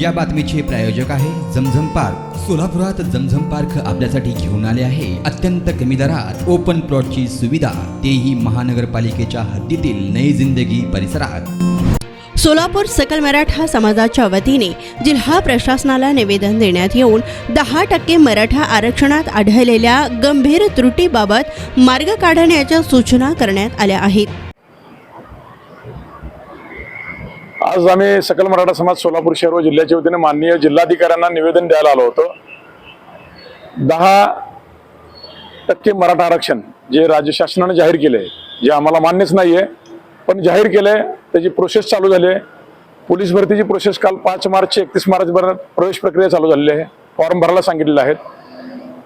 या बातमीचे प्रायोजक आहे जमझम पार्क। सोलापुरात जमझम पार्क आपल्यासाठी घेऊन आले आहे अत्यंत कमी दरात ओपन प्लॉटची सुविधा, तेही महानगरपालिकेच्या हद्दीतील नई जिंदगी परिसरात। सोलापूर सकल मराठा समाजाच्या वतीने जिल्हा प्रशासनाला निवेदन देण्यात येऊन 10% मराठा आरक्षणात आढळलेल्या गंभीर त्रुटीबाबत मार्ग काढण्याच्या सूचना करण्यात आल्या आहेत। आज आम्ही सकल मराठा समाज सोलापूर शहर व जिल्ह्याच्या वतीने माननीय जिल्हाधिकाऱ्यांना निवेदन द्यायला आलो होतो। 10% मराठा आरक्षण जे राज्य शासनाने जाहीर केले, जे आम्हाला मान्यच नाहीये, पण जाहीर केले, त्याची प्रोसेस चालू झाली आहे। पोलीस भरतीची प्रोसेस काल 5 मार्च 31 मार्च पर्यंत प्रवेश प्रक्रिया चालू झालेली आहे। फॉर्म भरायला सांगितलेले आहेत।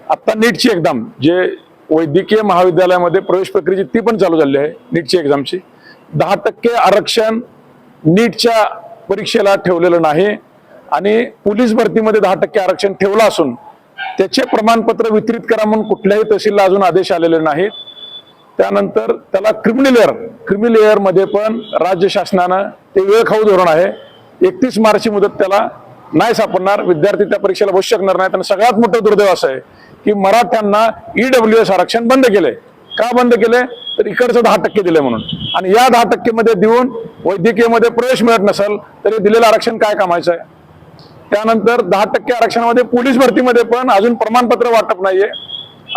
आता नीटची एक्झाम जे वैद्यकीय महाविद्यालयामध्ये प्रवेश प्रक्रियेची ती पण चालू झालेली आहे। नीटची एक्झामची 10% आरक्षण नीटच्या परीक्षेला ठेवलेलं नाही आणि पोलीस भरतीमध्ये 10% आरक्षण ठेवलं असून त्याचे प्रमाणपत्र वितरित करा म्हणून कुठल्याही तहसीलला अजून आदेश आलेले नाहीत। त्यानंतर त्याला क्रिमिनल लेअर मध्ये पण राज्य शासनानं ते वेळखाऊ धोरण आहे। 31 मार्चची मुदत त्याला नाही सापडणार, विद्यार्थी त्या परीक्षेला बसू शकणार नाहीत। आणि सगळ्यात मोठं दुर्दैव असं आहे की मराठ्यांना EWS आरक्षण बंद केले। का बंद केले तर इकडचं 10% दिले म्हणून, आणि या 10% मध्ये देऊन वैद्यकीय मध्ये प्रवेश मिळत नसेल तरी दिलेलं आरक्षण काय कामायचं आहे। त्यानंतर 10% आरक्षणामध्ये पोलीस भरतीमध्ये पण अजून प्रमाणपत्र वाटप नाहीये,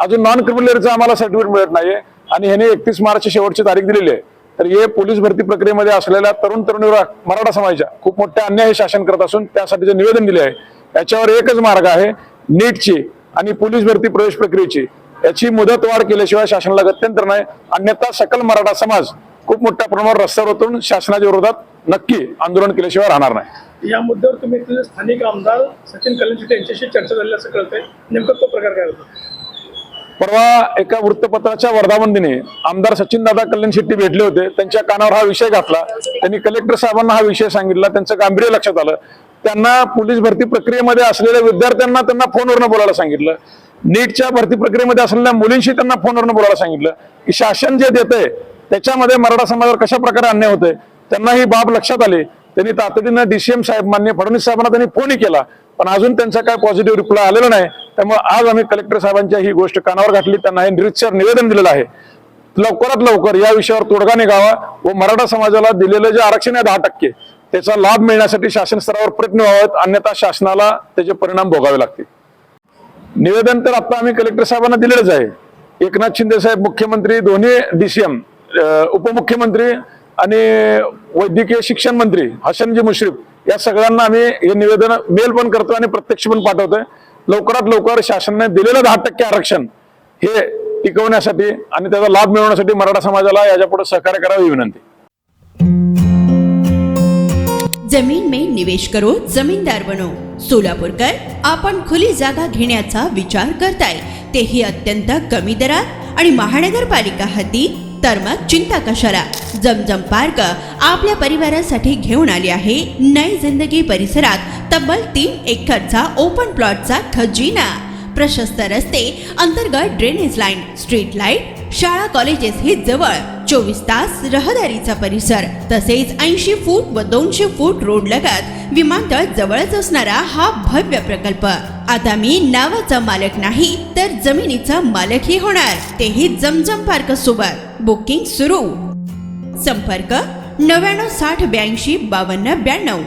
अजून नॉन क्रिमिनलचं आम्हाला सर्टिफिकेट मिळत नाहीये आणि ह्याने 31 मार्च शेवटची तारीख दिलेली आहे। तर हे पोलीस भरती प्रक्रियेमध्ये असलेल्या तरुणीवर मराठा समाजाच्या खूप मोठ्या अन्याय शासन करत असून त्यासाठी जे निवेदन दिले आहे याच्यावर एकच मार्ग आहे, नीटची आणि पोलीस भरती प्रवेश प्रक्रियेची याची मुदत वाढ केल्याशिवाय शासनाला गत्यंतर नाही, अन्यथा सकल मराठा समाज खूप मोठ्या प्रमाणावर रस्त्यावर उतरून शासनाच्या विरोधात नक्की आंदोलन केल्याशिवाय राहणार नाही। या मुद्द्यावर तुम्ही स्थानिक आमदार सचिन कल्याणशेट्टी यांच्याशी चर्चा झाली असं कळतंय, नेमकं तो प्रकार काय होता? परवा एका वृत्तपत्राच्या वर्धापनदिनी आमदार सचिन दादा कल्याणशेट्टी भेटले होते। त्यांच्या कानावर हा विषय घातला, त्यांनी कलेक्टर साहेबांना हा विषय सांगितला, त्यांचं गांभीर्य लक्षात आलं। त्यांना पोलीस भरती प्रक्रियेमध्ये असलेल्या विद्यार्थ्यांना त्यांना फोनवरनं बोलायला सांगितलं, नीटच्या भरती प्रक्रियेमध्ये असलेल्या मुलींशी त्यांना फोनवरनं बोलायला सांगितलं की शासन जे देतंय त्याच्यामध्ये मराठा समाजावर कशा प्रकारे अन्याय होतोय। त्यांना ही बाब लक्षात आली, त्यांनी तातडीनं DCM साहेब माननीय फडणवीस साहेबांना त्यांनी फोनही केला, पण अजून त्यांचा काय पॉझिटिव्ह रिप्लाय आलेला नाही। त्यामुळे आज आम्ही कलेक्टर साहेबांच्या ही गोष्ट कानावर घातली, त्यांना हे निरीक्षर निवेदन दिलेलं आहे। लवकरात लवकर या विषयावर तोडगा निघावा व मराठा समाजाला दिलेलं जे आरक्षण आहे 10% त्याचा लाभ मिळण्यासाठी शासन स्तरावर प्रयत्न व्हावेत, अन्यथा शासनाला त्याचे परिणाम भोगावे लागतील। निवेदन तर आता आम्ही कलेक्टर साहेबांना दिलेलंच आहे। एकनाथ शिंदे साहेब मुख्यमंत्री, दोन्ही DCM उपमुख्यमंत्री आणि वैद्यकीय शिक्षण मंत्री हसनजी मुश्रीफ या सगळ्यांना आम्ही हे निवेदन मेल पण करतो आणि प्रत्यक्ष पण पाठवतोय। लवकरात लवकर शासनाने दिलेलं 10% आरक्षण हे टिकवण्यासाठी आणि त्याचा लाभ मिळवण्यासाठी मराठा समाजाला याच्यापुढे सहकार्य करावे ही विनंती। जमीन में निवेश करो, जमीनदार बनो। सोलापूरकर आपण खुली जागा घेण्याचा विचार करताय, तेही अत्यंत कमी दरात आणि महानगरपालिका हद्दीत, तर मग चिंता कशाला। जमझम पार्क आपल्या परिवारासाठी घेऊन आली आहे नई जिंदगी परिसरात तब्बल 3 एकरचा ओपन प्लॉटचा खजिना। प्रशस्त रस्ते, अंतर्गत ड्रेनेज लाईन, स्ट्रीट लाईट, शाळा कॉलेजेस हे जवळ, 24 तास रहदारीचा परिसर, तसेच 80 फूट व 200 फूट रोड लगत विमानतळ जवळच असणारा हा भव्य प्रकल्प। आता मी नावाचा मालक नाही तर जमिनीचा मालकही होणार, तेही जमझम पार्क सोबत। बुकिंग सुरू, संपर्क 99 60 82 52 92।